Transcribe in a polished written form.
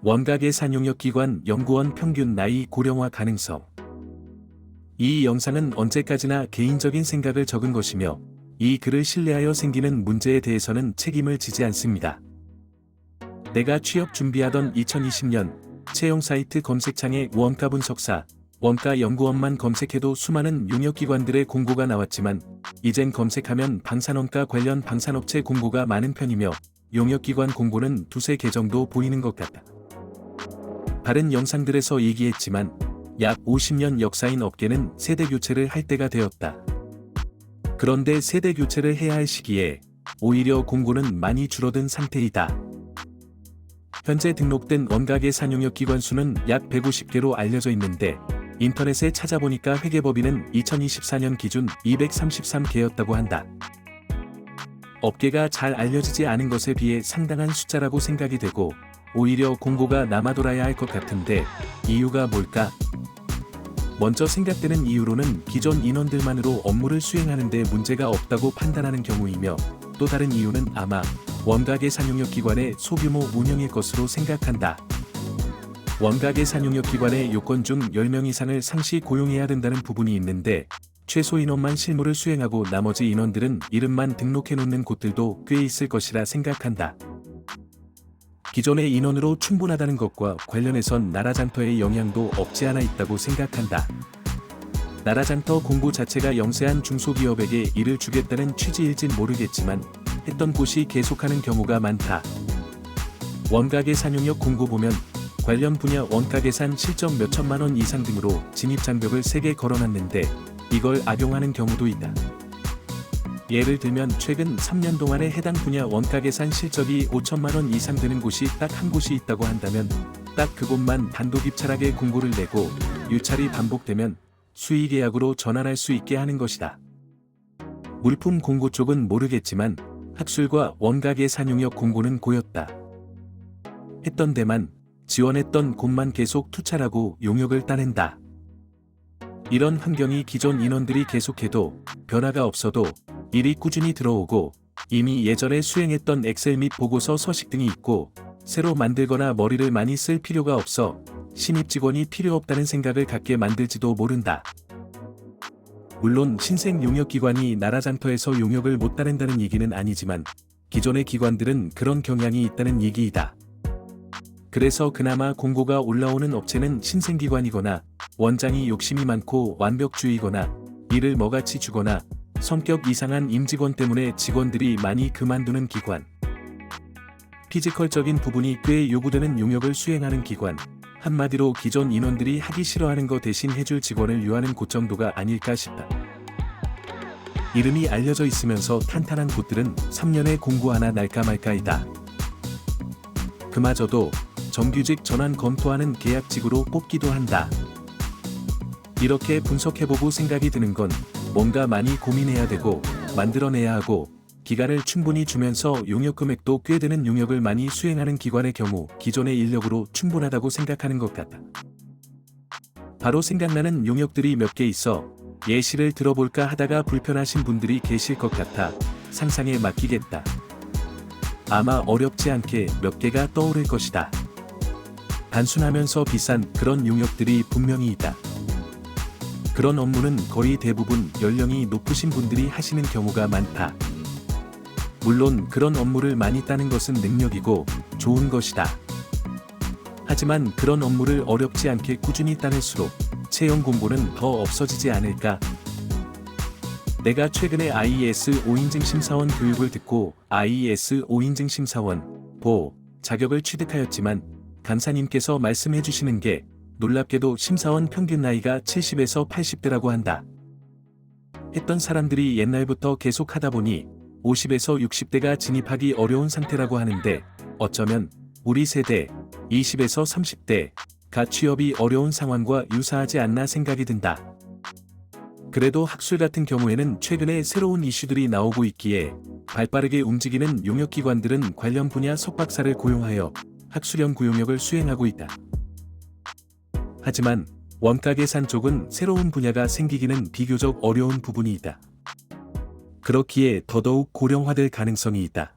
원가계산 용역기관 연구원 평균 나이 고령화 가능성. 이 영상은 언제까지나 개인적인 생각을 적은 것이며 이 글을 신뢰하여 생기는 문제에 대해서는 책임을 지지 않습니다. 내가 취업 준비하던 2020년 채용 사이트 검색창에 원가 분석사, 원가 연구원만 검색해도 수많은 용역기관들의 공고가 나왔지만 이젠 검색하면 방산원가 관련 방산업체 공고가 많은 편이며 용역기관 공고는 두세 개 정도 보이는 것 같다. 다른 영상들에서 얘기했지만 약 50년 역사인 업계는 세대 교체를 할 때가 되었다. 그런데 세대 교체를 해야 할 시기에 오히려 공고는 많이 줄어든 상태이다. 현재 등록된 원가계산 용역기관 수는 약 150개로 알려져 있는데 인터넷에 찾아보니까 회계법인은 2024년 기준 233개였다고 한다. 업계가 잘 알려지지 않은 것에 비해 상당한 숫자라고 생각이 되고 오히려 공고가 남아돌아야 할 것 같은데 이유가 뭘까? 먼저 생각되는 이유로는 기존 인원들만으로 업무를 수행하는 데 문제가 없다고 판단하는 경우이며 또 다른 이유는 아마 원가계산 용역기관의 소규모 운영일 것으로 생각한다. 원가계산 용역기관의 요건 중 10명 이상을 상시 고용해야 된다는 부분이 있는데 최소 인원만 실무를 수행하고 나머지 인원들은 이름만 등록해놓는 곳들도 꽤 있을 것이라 생각한다. 기존의 인원으로 충분하다는 것과 관련해선 나라장터의 영향도 없지 않아 있다고 생각한다. 나라장터 공고 자체가 영세한 중소기업에게 일을 주겠다는 취지일진 모르겠지만 했던 곳이 계속하는 경우가 많다. 원가계산 용역 공고 보면 관련 분야 원가계산 실적 몇천만 원 이상 등으로 진입장벽을 3개 걸어놨는데 이걸 악용하는 경우도 있다. 예를 들면 최근 3년 동안에 해당 분야 원가계산 실적이 5천만 원 이상 되는 곳이 딱 한 곳이 있다고 한다면 딱 그곳만 단독 입찰하게 공고를 내고 유찰이 반복되면 수의계약으로 전환할 수 있게 하는 것이다. 물품 공고 쪽은 모르겠지만 학술과 원가계산 용역 공고는 고였다. 했던 데만 지원했던 곳만 계속 투찰하고 용역을 따낸다. 이런 환경이 기존 인원들이 계속해도 변화가 없어도 일이 꾸준히 들어오고 이미 예전에 수행했던 엑셀 및 보고서 서식 등이 있고 새로 만들거나 머리를 많이 쓸 필요가 없어 신입 직원이 필요 없다는 생각을 갖게 만들지도 모른다. 물론 신생 용역기관이 나라장터에서 용역을 못 따낸다는 얘기는 아니지만 기존의 기관들은 그런 경향이 있다는 얘기이다. 그래서 그나마 공고가 올라오는 업체는 신생기관이거나 원장이 욕심이 많고 완벽주의거나 일을 뭐같이 주거나 성격 이상한 임직원 때문에 직원들이 많이 그만두는 기관. 피지컬적인 부분이 꽤 요구되는 용역을 수행하는 기관. 한마디로 기존 인원들이 하기 싫어하는 거 대신 해줄 직원을 유하는 곳 정도가 아닐까 싶다. 이름이 알려져 있으면서 탄탄한 곳들은 3년에 공고 하나 날까 말까이다. 그마저도 정규직 전환 검토하는 계약직으로 뽑기도 한다. 이렇게 분석해보고 생각이 드는 건 뭔가 많이 고민해야 되고 만들어내야 하고 기간을 충분히 주면서 용역 금액도 꽤 되는 용역을 많이 수행하는 기관의 경우 기존의 인력으로 충분하다고 생각하는 것 같다. 바로 생각나는 용역들이 몇 개 있어 예시를 들어볼까 하다가 불편하신 분들이 계실 것 같아 상상에 맡기겠다. 아마 어렵지 않게 몇 개가 떠오를 것이다. 단순하면서 비싼 그런 용역들이 분명히 있다. 그런 업무는 거의 대부분 연령이 높으신 분들이 하시는 경우가 많다. 물론 그런 업무를 많이 따는 것은 능력이고 좋은 것이다. 하지만 그런 업무를 어렵지 않게 꾸준히 따낼수록 채용 공고는 더 없어지지 않을까? 내가 최근에 IES 5인증 심사원 교육을 듣고 IES 5인증 심사원 보 자격을 취득하였지만 간사님께서 말씀해 주시는 게 놀랍게도 심사원 평균 나이가 70에서 80대라고 한다. 했던 사람들이 옛날부터 계속 하다 보니 50에서 60대가 진입하기 어려운 상태라고 하는데 어쩌면 우리 세대 20에서 30대가 취업이 어려운 상황과 유사하지 않나 생각이 든다. 그래도 학술 같은 경우에는 최근에 새로운 이슈들이 나오고 있기에 발빠르게 움직이는 용역기관들은 관련 분야 석박사를 고용하여 학술형 구용역을 수행하고 있다. 하지만 원가계산 쪽은 새로운 분야가 생기기는 비교적 어려운 부분이 있다. 그렇기에 더더욱 고령화될 가능성이 있다.